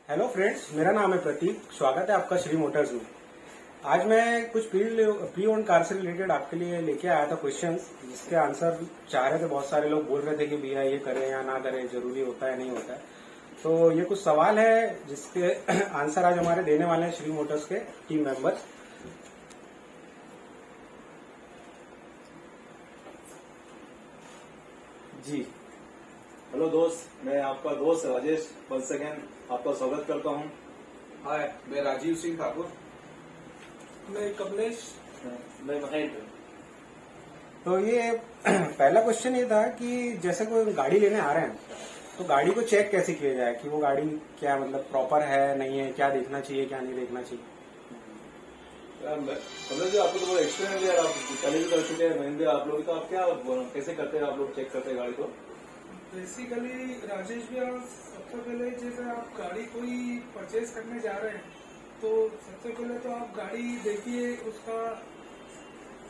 Hello friends, मेरा नाम है प्रतीक। स्वागत है आपका श्री मोटर्स में। आज मैं कुछ प्री ओन्ड कार से रिलेटेड आपके लिए लेके आया था क्वेश्चंस, जिसके आंसर चाह रहे थे। बहुत सारे लोग बोल रहे थे कि भैया ये करें या ना करें, जरूरी होता है नहीं होता है। तो ये कुछ सवाल है जिसके आंसर आज हमारे देने वाले हैं श्री मोटर्स के टीम मेंबर्स। जी हेलो दोस्त, मैं आपका दोस्त राजेश वंस अगेन आपका स्वागत करता हूं। हाय, मैं राजीव सिंह ठाकुर। मैं कमलेश। मैं महेंद्र। तो ये पहला क्वेश्चन ये था कि जैसे कोई गाड़ी लेने आ रहे हैं तो गाड़ी को चेक कैसे किया जाए कि वो गाड़ी क्या मतलब प्रॉपर है नहीं है, क्या देखना चाहिए क्या नहीं देखना चाहिए। कमलेश जी, आपको तो बहुत एक्सपीरियंस है, आप पहले भी कर चुके हैं। महेंद्र, आप लोग तो आप क्या कैसे करते हैं, आप लोग चेक करते हैं गाड़ी को? बेसिकली राजेश भैया, सबसे पहले जैसे आप गाड़ी कोई परचेज करने जा रहे हैं तो सबसे पहले तो आप गाड़ी देखिए। उसका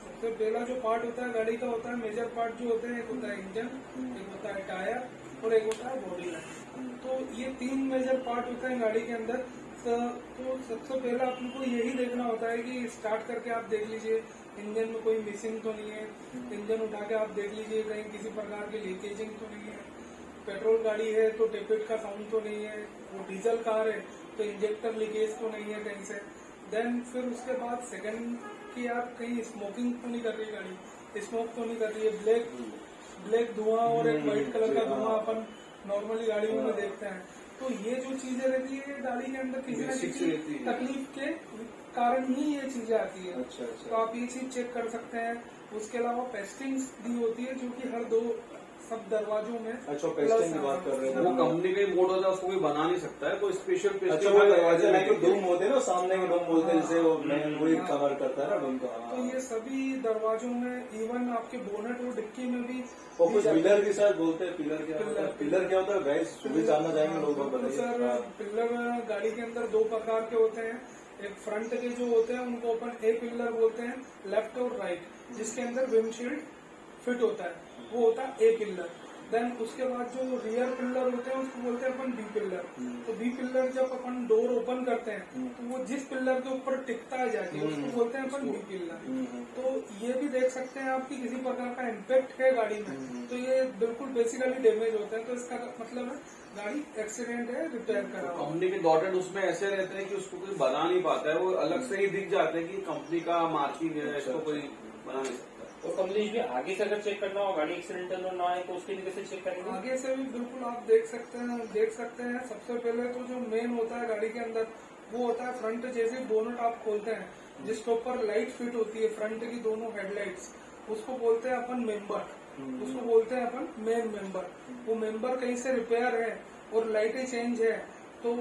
सबसे पहला जो पार्ट होता है गाड़ी का होता है, मेजर पार्ट जो होते हैं, एक होता है इंजन, एक होता है टायर और एक होता है बॉडी लाइन। तो ये तीन मेजर पार्ट होते हैं गाड़ी के अंदर। तो सबसे पहला आपको यही देखना होता है कि स्टार्ट करके आप देख लीजिए इंजन में कोई मिसिंग तो नहीं है। इंजन उठा के आप देख लीजिए कहीं किसी प्रकार की लीकेजिंग तो नहीं है। पेट्रोल गाड़ी है तो टेपेट का साउंड तो नहीं है। वो डीजल कार है तो इंजेक्टर लीकेज तो नहीं है कहीं से। देन फिर उसके बाद सेकंड कि आप कहीं स्मोकिंग तो नहीं कर रही गाड़ी, स्मोक तो नहीं कर रही है। ब्लैक धुआं और एक व्हाइट कलर का धुआं अपन नॉर्मली गाड़ियों में देखते हैं। तो ये जो चीजें रहती है गाड़ी के अंदर किसी न किसी तकलीफ के कारण ही ये चीजें आती है। अच्छा। तो आप ये चीज चेक कर सकते हैं। उसके अलावा पेस्टिंग दी होती है जो कि हर दो सब दरवाजों में। अच्छा, पेस्टिंग की बात कर रहे हैं। वो कंपनी का ही मोड होता है, उसको कोई बना नहीं सकता है, कोई स्पेशल अच्छा, पेस्टिंग वो दरवाजे में कोई डूम होते हैं ना, सामने में डूम बोलते हैं, जिसे वो वही कवर करता है ना डूम का। तो ये सभी दरवाजों में, इवन आपके बोनेट और डिक्की में भी। वो कुछ पिलर के साथ बोलते हैं। पिलर क्या होता है? पिलर क्या होता है गाइस, भी जानना चाहेंगे लोग, बताइए। सर, पिलर गाड़ी के अंदर दो प्रकार के होते हैं। एक फ्रंट के जो होते हैं उनको अपन ए पिलर बोलते हैं, लेफ्ट और राइट, जिसके अंदर विंडशील्ड फिट होता है, वो होता है ए पिलर। देन उसके बाद जो रियर पिलर होते हैं उसको बोलते हैं अपन बी पिलर। तो बी पिलर जब अपन डोर ओपन करते हैं तो वो जिस पिलर के ऊपर टिकता है जाके उसको बोलते हैं अपन बी पिलर। तो ये भी देख सकते हैं आप कि किसी प्रकार का इम्पैक्ट है गाड़ी में तो ये बिल्कुल बेसिकली डैमेज होता है। तो इसका मतलब है गाड़ी एक्सीडेंट है, रिपेयर करा हुआ। कंपनी के डॉटेड उसमें ऐसे रहते हैं कि उसको कोई बना नहीं पाता है, वो अलग से ही दिख जाते हैं कि कंपनी का मार्किंग है, इसको कोई बना नहीं सकता। और कमलेश भी आगे से अगर चेक करना हो गाड़ी एक्सीडेंटल और ना है तो उसके लिए कैसे चेक करेंगे? आगे से भी बिल्कुल आप देख सकते हैं। सबसे पहले तो जो मेन होता है गाड़ी के अंदर वो होता है फ्रंट। जैसे बोनट आप खोलते हैं जिसके ऊपर लाइट फिट होती है, फ्रंट की दोनों हेडलाइट्स, उसको बोलते हैं अपन मेंबर, उसको बोलते हैं अपन मेन मेंबर। वो मेंबर कहीं से रिपेयर है और लाइटें चेंज है तो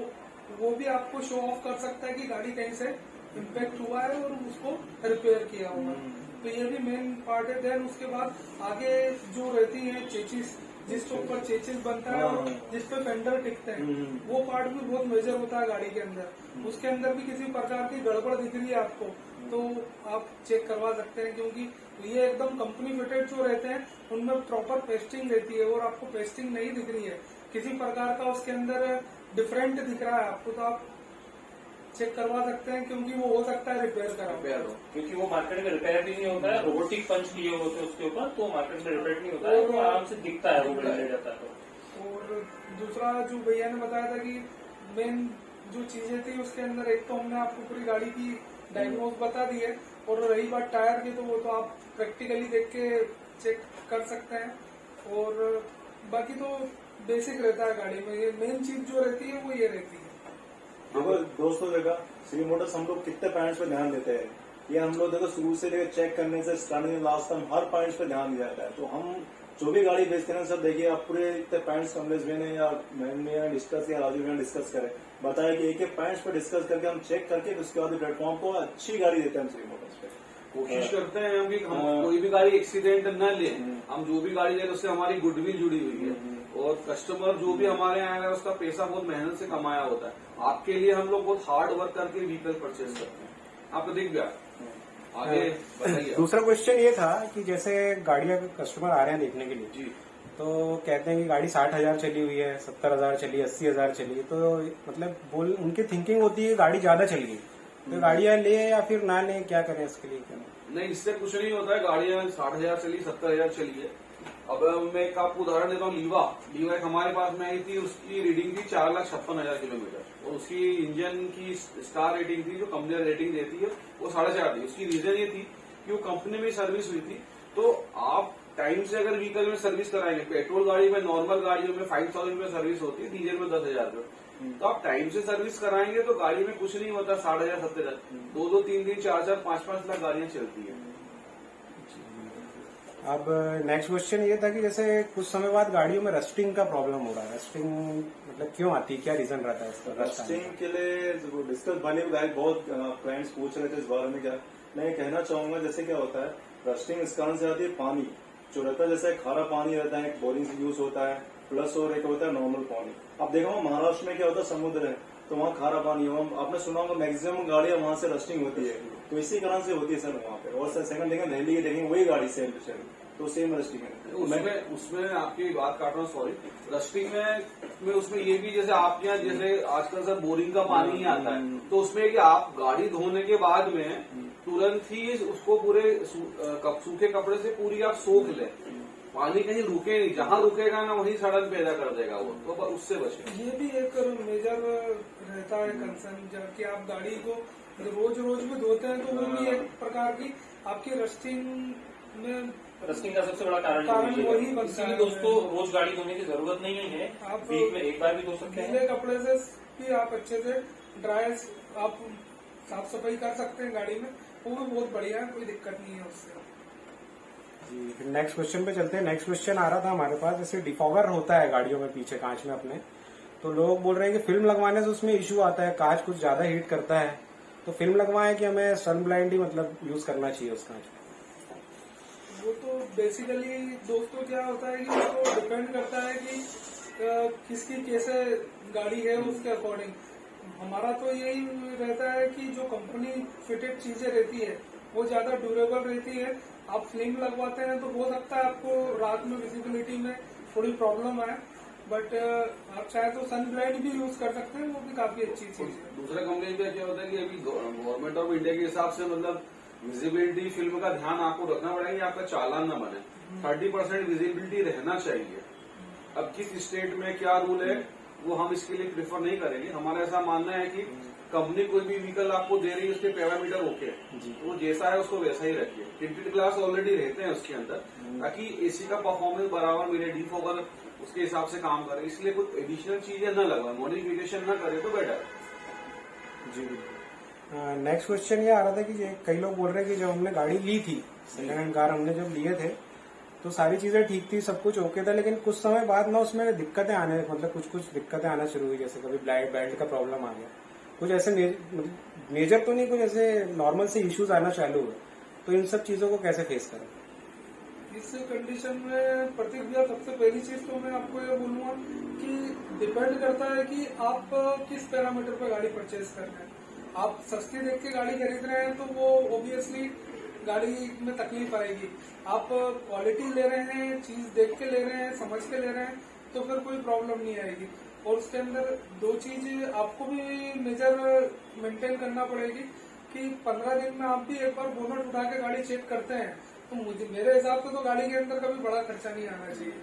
वो भी आपको शो ऑफ कर सकता है कि गाड़ी कहीं से इम्पैक्ट हुआ है और उसको रिपेयर किया हुआ है। तो ये भी मेन पार्ट है। देन उसके बाद आगे जो रहती है चेचिस, जिसके ऊपर चेचिस बनता है और जिसपे फेंडर टिकते हैं, वो पार्ट भी बहुत मेजर होता है गाड़ी के अंदर। उसके अंदर भी किसी प्रकार की गड़बड़ दिख रही है आपको तो आप चेक करवा सकते हैं, क्योंकि ये एकदम कंपनी फिटेड जो रहते हैं उनमें प्रॉपर पेस्टिंग रहती है और आपको पेस्टिंग नहीं दिख रही है, किसी प्रकार का उसके अंदर डिफरेंट दिख रहा है आपको, तो आप चेक करवा सकते हैं, क्योंकि वो हो सकता है रिपेयर करा हो। क्योंकि वो मार्केट में रिपेयर भी नहीं होता है, रोबोटिक पंच किए होते हैं उसके ऊपर, तो मार्केट में रिपेयर नहीं होता है, वो आराम से दिखता है, वो मिल जाता है। और दूसरा जो भैया ने बताया था कि मेन जो चीजें थी उसके अंदर, एक तो हमने आपको पूरी गाड़ी की डायग्नोज बता दी है, और रही बात टायर की तो वो तो आप प्रैक्टिकली देख के चेक कर सकते हैं। और बाकी तो बेसिक रहता है गाड़ी में, ये मेन चीज जो रहती है वो ये रहती है। देखो दोस्तों, देखा श्री मोटर्स हम लोग कितने पॉइंट्स पे ध्यान देते हैं। ये हम लोग देखो शुरू से लेकर चेक करने से स्टार्टिंग लास्ट तक हर पॉइंट्स पे ध्यान दिया जाता है। तो हम जो भी गाड़ी बेचते हैं सब देखिए, आप पूरे इतने पॉइंट्स कमलेश भैया ने या मैंने डिस्कस या राजू भैया ने डिस्कस करे, बताया कि एक एक पॉइंट्स पे डिस्कस करके हम चेक करके उसके बाद प्लेटफॉर्म को अच्छी गाड़ी देते हैं हम श्री मोटर्स पे। कोशिश करते हैं हम कि हम कोई भी गाड़ी एक्सीडेंट न ले, हम जो भी गाड़ी ले उससे हमारी गुडविल जुड़ी हुई है और कस्टमर जो भी हमारे यहाँ आएगा उसका पैसा बहुत मेहनत से कमाया होता है। आपके लिए हम लोग बहुत हार्ड वर्क करके व्हीकल परचेज करते हैं। आपको दिख गया आगे बताइए। दूसरा क्वेश्चन ये था कि जैसे गाड़ियां कस्टमर आ रहे हैं देखने के लिए जी, तो कहते हैं कि गाड़ी 60,000 चली हुई है, 70,000 चली, 80,000 चली, तो मतलब उनकी थिंकिंग होती है गाड़ी ज्यादा चल गई, तो गाड़ियां ले या फिर ना ले, क्या करें इसके लिए? क्या नहीं, इससे कुछ नहीं होता है। गाड़ियां 60,000 चली, 70,000 चली है। अब मैं एक आपको उदाहरण देता हूँ। लीवा एक हमारे पास में आई थी, उसकी रीडिंग थी 4,56,000 किलोमीटर और उसकी इंजन की स्टार रेटिंग थी, जो कंपनी रेटिंग देती है, वो 4.5 थी। उसकी रीजन ये थी कि वो कंपनी में सर्विस हुई थी। तो आप टाइम से अगर व्हीकल में सर्विस कराएंगे, पेट्रोल गाड़ी में, नॉर्मल गाड़ियों में 5,000 में सर्विस होती है, डीजल में 10,000 रुपये। तो आप टाइम से सर्विस कराएंगे तो गाड़ी में कुछ नहीं होता। 60,000, 70,000, 2-2, 3-3, 4-4, 5-5 लाख गाड़ियां चलती है। अब नेक्स्ट क्वेश्चन ये था कि जैसे कुछ समय बाद गाड़ियों में रस्टिंग का प्रॉब्लम हो रहा है। रस्टिंग मतलब क्यों आती है, क्या रीजन रहता है इसका? रस्टिंग के लिए डिस्कस बने हुए बहुत क्लाइंट्स पूछ रहे थे इस बारे में। क्या मैं कहना चाहूंगा, जैसे क्या होता है रस्टिंग इस कारण से आती है, पानी जो रहता है, जैसे खारा पानी रहता है, एक बोरिंग से यूज होता है, प्लस और एक होता है नॉर्मल पानी। आप देखो महाराष्ट्र में क्या होता है, समुद्र है तो वहाँ खारा पानी हो, आपने सुना होगा मैक्सिमम गाड़ियां वहां से रस्टिंग होती है, तो इसी कारण से होती है सर वहाँ पे। और सेकंड देखें दिल्ली की देखेंगे वही गाड़ी सेम टू सेम, तो सेम रस्टिंग है। उसमें आपकी बात काट रहा हूँ, सॉरी। रस्टिंग में उसमें ये भी, जैसे आपके यहाँ जैसे आजकल सर बोरिंग का पानी ही आता है, तो उसमें कि आप गाड़ी धोने के बाद में तुरंत ही उसको पूरे सूखे कपड़े से पूरी आप सोख ले, पानी कहीं रुके नहीं, जहाँ रुकेगा ना वहीं सड़न पैदा कर देगा वो, तो उससे बचे। ये भी एक मेजर रहता है कंसर्न, जबकि आप गाड़ी को रोज रोज में धोते हैं तो वो भी एक प्रकार की आपकी रस्टिंग में, रस्टिंग का सबसे बड़ा कारण वही बनता इसीलिए है। दोस्तों रोज गाड़ी धोने की जरूरत नहीं है, आप वीक में एक बार भी धो सकते हैं। गीले कपड़े से भी आप अच्छे से ड्राई आप साफ सफाई कर सकते हैं गाड़ी में, वो भी बहुत बढ़िया है, कोई दिक्कत नहीं है उससे। जी, फिर नेक्स्ट क्वेश्चन पे चलते हैं। नेक्स्ट क्वेश्चन आ रहा था हमारे पास, जैसे डिफॉगर होता है गाड़ियों में पीछे कांच में अपने, तो लोग बोल रहे हैं कि फिल्म लगवाने से उसमें इश्यू आता है, कांच कुछ ज्यादा हीट करता है, तो फिल्म लगवाएं कि हमें सन ब्लाइंड ही मतलब यूज करना चाहिए उस कांच? वो तो बेसिकली दोस्तों क्या होता है कि वो तो डिपेंड करता है कि किसकी कैसे गाड़ी है उसके अकॉर्डिंग। हमारा तो यही रहता है कि जो कंपनी फिटेड चीजें रहती है वो ज्यादा ड्यूरेबल रहती है। आप फिल्म लगवाते हैं तो हो सकता है आपको रात में विजिबिलिटी में थोड़ी प्रॉब्लम आए, बट आप चाहे तो सन ब्लाइंड भी यूज कर सकते हैं, वो भी काफी अच्छी चीज है। दूसरे कंपनी पे क्या होता है कि अभी गवर्नमेंट ऑफ इंडिया के हिसाब से मतलब विजिबिलिटी फिल्म का ध्यान आपको रखना पड़ेगा, आपका चालान न बने। 30% विजिबिलिटी रहना चाहिए। अब किस स्टेट में क्या रूल है वो हम इसके लिए प्रेफर नहीं करेंगे। हमारा ऐसा मानना है कि कंपनी कोई भी व्हीकल आपको दे रही है उसके पैरामीटर ओके, वो जैसा है उसको वैसा ही रखिए। टिंटेड ग्लास ऑलरेडी रहते हैं उसके अंदर, ताकि एसी का परफॉर्मेंस बराबर मिले, डिफॉगर उसके हिसाब से काम करे। इसलिए कुछ एडिशनल चीजें न लगवाए, मॉडिफिकेशन न करे तो बेटर। जी, नेक्स्ट क्वेश्चन ये आ रहा था कि कई लोग बोल रहे हैं कि जब हमने गाड़ी ली थी, सेकेंड हैंड कार हमने जब लिए थे तो सारी चीजें ठीक थी, सब कुछ ओके था, लेकिन कुछ समय बाद ना उसमें दिक्कतें आने, मतलब कुछ दिक्कतें आना शुरू हुई। जैसे कभी बेल्ट का प्रॉब्लम आ गया, कुछ ऐसे मेजर तो नहीं, कुछ ऐसे नॉर्मल से इश्यूज आना चालू हुए। तो इन सब चीजों को कैसे फेस करें? इस कंडीशन में प्रतीक भैया सबसे पहली चीज तो मैं आपको ये बोलूंगा कि डिपेंड करता है कि आप किस पैरामीटर पर गाड़ी परचेज कर रहे हैं। आप सस्ती देख के गाड़ी खरीद रहे हैं तो वो ऑब्वियसली गाड़ी में तकलीफ आएगी। आप क्वालिटी ले रहे हैं, चीज देख के ले रहे हैं, समझ के ले रहे हैं, तो फिर कोई प्रॉब्लम नहीं आएगी। और उसके अंदर दो चीज आपको भी मेजर मेंटेन करना पड़ेगी कि 15 दिन में आप भी एक बार बोनट उठा के गाड़ी चेक करते हैं, तो मेरे हिसाब से तो गाड़ी के अंदर कभी बड़ा खर्चा नहीं आना चाहिए।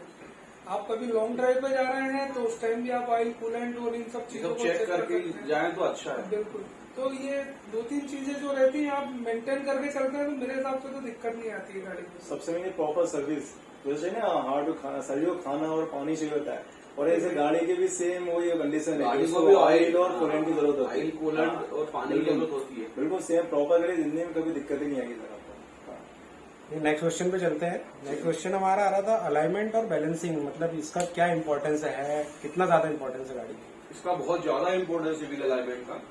आप कभी लॉन्ग ड्राइव पे जा रहे हैं तो उस टाइम भी आप ऑयल, कूलेंट और इन सब चीजों को चेक करके जाए तो अच्छा है। बिल्कुल, तो ये 2-3 चीजें जो रहती हैं आप मेंटेन करके चलते हैं तो मेरे हिसाब से तो दिक्कत नहीं आती है गाड़ी को। सबसे मेन प्रॉपर सर्विस, जैसे ना हार्ड शरीर को खाना और पानी चाहिए होता है, और ऐसे गाड़ी की भी सेम वही कंडीशन है, गाड़ी को भी ऑयल और कूलेंट की जरूरत होती है, ऑयल, कूलेंट और पानी की जरूरत होती है। बिल्कुल सेम प्रॉपर करें, जिंदगी में कभी दिक्कत ही नहीं आएगी सर आपको। नेक्स्ट क्वेश्चन पे चलते हैं। नेक्स्ट क्वेश्चन हमारा आ रहा था अलाइनमेंट और बैलेंसिंग, मतलब इसका क्या इंपॉर्टेंस है, कितना ज्यादा इंपॉर्टेंस है गाड़ी की? इसका बहुत ज्यादा इंपॉर्टेंस है व्हील अलाइनमेंट का।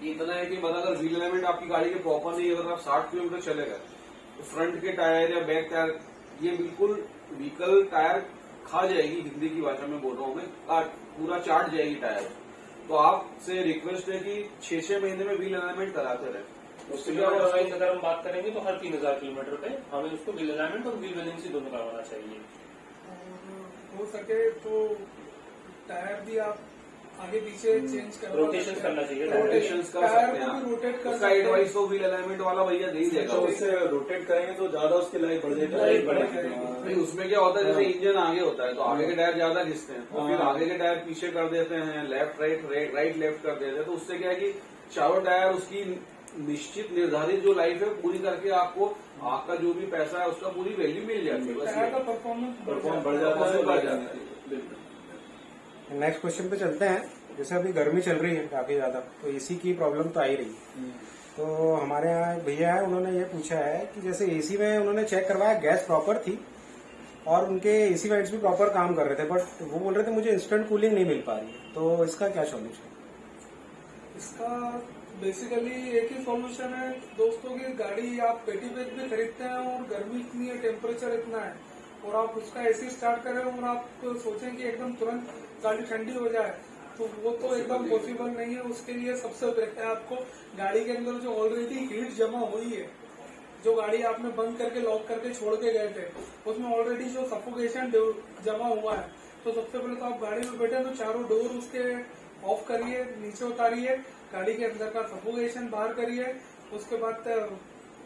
इतना है कि मतलब अगर व्हील अलाइनमेंट आपकी गाड़ी के प्रॉपर नहीं है, अगर आप 60 किलोमीटर चले गए तो फ्रंट के टायर या बैक टायर ये बिल्कुल व्हीकल टायर खा जाएगी, हिंदी की भाषा में बोल रहा हूँ मैं, पूरा चाट जाएगी टायर। तो आपसे रिक्वेस्ट है कि 6-6 महीने में व्हील अलाइनमेंट कराते रहे। उसके किलोमीटर वाइज अगर हम बात करेंगे तो हर 3,000 किलोमीटर पे हमें उसको व्हील अलाइनमेंट और व्हील बैलेंसिंग दोनों करवाना चाहिए। हो सके तो टायर भी आप आगे पीछे चेंज कर रोटेशन करना चाहिए। रोटेशंस कर टायर सकते हैं को भी रोटेट आप। कर उसका सकते हैं। एडवाइस तो व्हील अलाइनमेंट वाला भैया दे ही देगा। तो उससे रोटेट करेंगे तो ज्यादा उसकी लाइफ बढ़ जाएगी। लाइफ बढ़ हाँ। जाएगी। नहीं, उसमें क्या होता है जैसे इंजन आगे होता है तो आगे के टायर ज्यादा घिसते हैं तो फिर आगे के टायर पीछे कर देते हैं, लेफ्ट राइट लेफ्ट कर देते हैं। तो उससे क्या है कि चारों टायर उसकी निश्चित निर्धारित जो लाइफ है पूरी करके आपको आपका जो भी पैसा है उसका पूरी वैल्यू मिल जाती है। बस टायर का ये परफॉर्मेंस परफॉर्म बढ़ जाता है, बढ़ जाती है। बिल्कुल। नेक्स्ट क्वेश्चन पे चलते हैं। जैसे अभी गर्मी चल रही है काफी ज्यादा, तो एसी की प्रॉब्लम तो आ ही रही है। तो हमारे यहाँ एक भैया है, उन्होंने ये पूछा है कि जैसे एसी में उन्होंने चेक करवाया, गैस प्रॉपर थी और उनके एसी वेंट्स भी प्रॉपर काम कर रहे थे, बट वो बोल रहे थे मुझे इंस्टेंट कूलिंग नहीं मिल पा रही है। तो इसका क्या सॉल्यूशन? इसका बेसिकली एक ही सॉल्यूशन है दोस्तों की, गाड़ी आप पेटी बैग भी खरीदते हैं और गर्मी इतनी है, टेम्परेचर इतना है और आप उसका एसी स्टार्ट करें और आप सोचें कि एकदम तुरंत गाड़ी ठंडी हो जाए, तो वो तो एकदम पॉसिबल नहीं है। उसके लिए सबसे बेहतर है आपको गाड़ी के अंदर जो ऑलरेडी हीट जमा हुई है, जो गाड़ी आपने बंद करके लॉक करके छोड़ के गए थे, उसमें ऑलरेडी जो सफोकेशन जमा हुआ है, तो सबसे पहले तो आप गाड़ी में बैठे तो चारों डोर उसके ऑफ करिए, नीचे उतारिए, गाड़ी के अंदर का सफोकेशन बाहर करिए। उसके बाद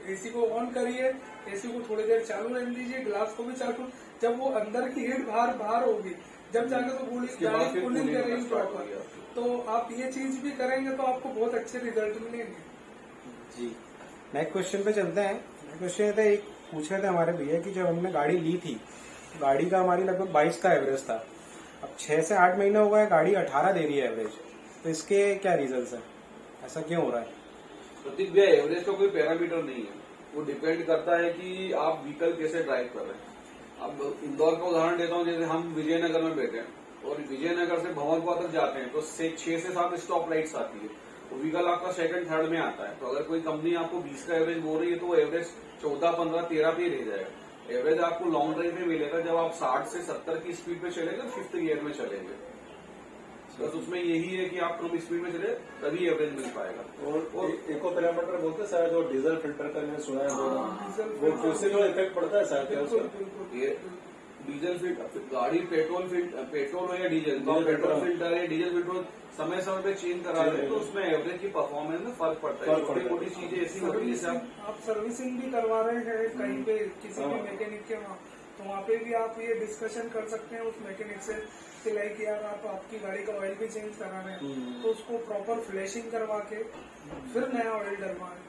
एसी को ऑन करिए, एसी को थोड़ी देर चालू रहने दीजिए, ग्लास को भी चालू। जब वो अंदर की हीट बाहर होगी, जब जाके तो गाड़ी कूलिंग करेगी प्रॉपर। तो आप ये चीज भी करेंगे तो आपको बहुत अच्छे रिजल्ट मिलेंगे। जी, नेक्स्ट क्वेश्चन पे चलते हैं। नेक्स्ट क्वेश्चन था, एक पूछ रहे थे हमारे भैया कि जब हमने गाड़ी ली थी, तो गाड़ी का हमारी लगभग 22 का एवरेज था। अब 6 से 8 महीने हो गए, गाड़ी 18 दे रही है एवरेज। तो इसके क्या रीजंस है, ऐसा क्यों हो रहा है? प्रतीक भैया, एवरेज का कोई पैरामीटर नहीं है, वो डिपेंड करता है कि आप व्हीकल कैसे ड्राइव कर रहे हैं। अब इंदौर का उदाहरण देता हूँ, जैसे हम विजयनगर में बैठे हैं और विजयनगर से भंवरपुरा तक जाते हैं तो 6 से 7 स्टॉप लाइट्स आती है, तो व्हीकल आपका सेकंड थर्ड में आता है। तो अगर कोई कंपनी आपको 20 का एवरेज बोल रही है तो वो एवरेज 14, 15, 13 पे रह जाएगा। एवरेज आपको लॉन्ग ड्राइव में मिलेगा जब आप 60 से 70 की स्पीड पे चलेंगे, 5th गियर में चलेंगे। बस उसमें यही है कि आप कम स्पीड में चले तभी एवरेज मिल पाएगा। और इको पैरामीटर बोलते हैं शायद, और डीजल फिल्टर का मैंने सुना है, वो उससे जो इफेक्ट पड़ता है शायद क्या उसका? ये डीजल फिल्टर, गाड़ी पेट्रोल हो या डीजल, तो पेट्रोल फिल्टर है, डीजल फिल्टर समय समय पे चेंज करा रहे हैं तो उसमें एवरेज की परफॉर्मेंस में फर्क पड़ता है। छोटी मोटी चीजें ऐसी होती है जैसे आप सर्विसिंग भी करवा रहे हैं कहीं पे किसी भी मैकेनिक के वहाँ, तो वहाँ पे भी आप ये डिस्कशन कर सकते हैं उस मैकेनिक से कि लाइक यार आप आपकी गाड़ी का ऑयल भी चेंज करा रहे हैं तो उसको प्रॉपर फ्लैशिंग करवा के फिर नया ऑयल डलवाएं।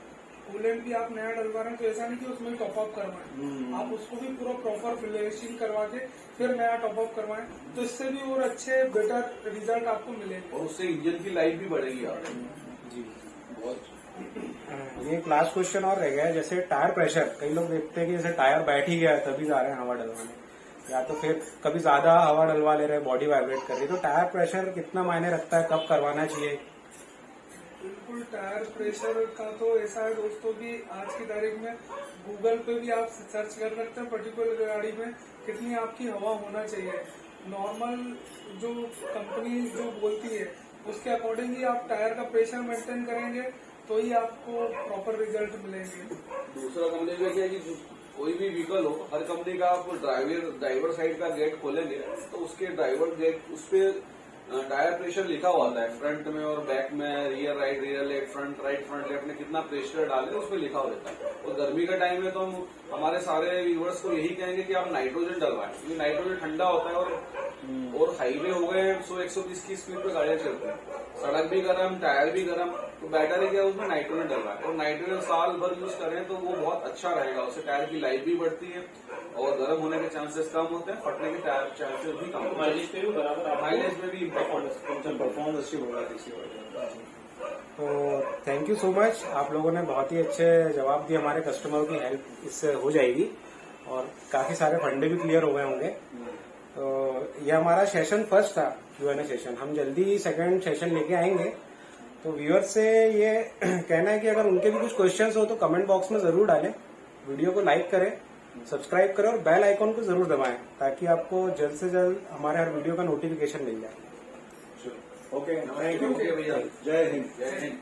कूलेंट भी आप नया डलवा रहे हैं तो ऐसा नहीं कि उसमें टॉपअप करवाएं, आप उसको भी पूरा प्रॉपर फ्लैशिंग करवा के फिर नया टॉपअप करवाएं, तो इससे भी और अच्छे बेटर रिजल्ट आपको मिलेंगे और उससे इंजन की लाइफ भी बढ़ेगी आपकी। जी, बहुत ये एक लास्ट क्वेश्चन और रह गया है। जैसे टायर प्रेशर, कई लोग देखते हैं कि जैसे टायर बैठ ही गया है तभी जा रहे हैं हवा डलवाने, या तो फिर कभी ज्यादा हवा डलवा ले रहे हैं, बॉडी वाइब्रेट कर रही है। तो टायर प्रेशर कितना मायने रखता है, कब करवाना चाहिए? बिल्कुल, टायर प्रेशर का तो ऐसा है दोस्तों कि आज की तारीख में गूगल पे भी आप सर्च कर सकते हैं पर्टिकुलर गाड़ी में कितनी आपकी हवा होना चाहिए। नॉर्मल जो कंपनी जो बोलती है उसके अकॉर्डिंग ही आप टायर का प्रेशर मेंटेन करेंगे तो ही आपको प्रॉपर रिजल्ट मिलेंगे। दूसरा कंपनी में क्या है कि कोई भी व्हीकल हो, हर कंपनी का आप ड्राइवर साइड का गेट खोलेंगे तो उसके ड्राइवर गेट उस पर टायर प्रेशर लिखा हुआ आता है, फ्रंट में और बैक में, rear right rear left, front right front left में कितना प्रेशर डाले उस पर लिखा हुआ रहता है। और गर्मी का टाइम है तो हम हमारे सारे व्यूवर्स को यही कहेंगे कि आप नाइट्रोजन डलवाएं, क्योंकि नाइट्रोजन ठंडा होता है और हाईवे हो गए 100-120 की स्पीड पे गाड़ियां चलती हैं, सड़क भी गर्म, टायर भी गर्म, तो बेटर है कि उसमें नाइट्रोजन डलवाएं। और नाइट्रोजन साल भर यूज करें तो वो बहुत अच्छा रहेगा, उससे टायर की लाइफ भी बढ़ती है और गर्म होने के चांसेस कम होते हैं, फटने के चांसेस भी कम होते हैं, माइलेज पे भी बराबर, माइलेज में भी परफॉर्मेंस अच्छी होगा इसी वजह। तो थैंक यू सो मच, आप लोगों ने बहुत ही अच्छे जवाब दिए, हमारे कस्टमर की हेल्प इससे हो जाएगी और काफी सारे फंडे भी क्लियर हो गए होंगे। तो ये हमारा सेशन फर्स्ट था, Q&A सेशन। हम जल्दी सेकंड सेशन लेके आएंगे। तो व्यूअर से ये कहना है कि अगर उनके भी कुछ क्वेश्चंस हो तो कमेंट बॉक्स में जरूर डालें, वीडियो को लाइक करें, सब्सक्राइब करें और बेल आइकॉन को जरूर दबाएं ताकि आपको जल्द से जल्द हमारे हर वीडियो का नोटिफिकेशन मिल जाए। ओके, थैंक यू भैया, जय हिंद। जय हिंद।